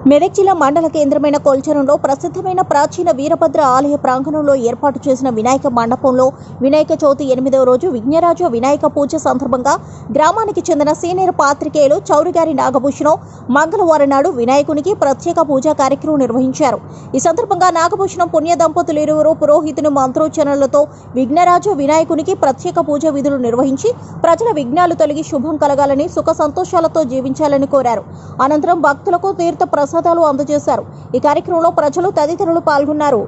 మెదక్ జిల్లా మండల కేంద్రమైన కొల్చెరంలో ప్రసిద్ధమైన ప్రాచీన వీరభద్ర ఆలయ ప్రాంగణంలో ఏర్పాటు చేసిన వినాయక మండపంలో వినాయక చవితి 8వ రోజు విఘ్నరాజు వినాయక పూజ సందర్భంగా గ్రామానికి చెందిన సీనియర్ పాత్రికేయులు చౌరిగారి నాగభూషణం మంగళవారం నాడు వినాయకునికి ప్రత్యేక పూజా కార్యక్రమం నిర్వహించారు. ఈ సందర్భంగా నాగభూషణం పుణ్య దంపతులు ఇరువురు పురోహితుని మంత్రోచ్చరణలతో విఘ్నరాజు వినాయకునికి ప్రత్యేక పూజ విధులు నిర్వహించి ప్రజల విఘ్నాలు తొలగి శుభం కలగాలని సుఖ సంతోషాలతో జీవించాలని కోరారు. అనంతరం భక్తులకు తీర్థ ప్రసాదాలు అందజేశారు. ఈ కార్యక్రమంలో ప్రజలు తదితరులు పాల్గొన్నారు.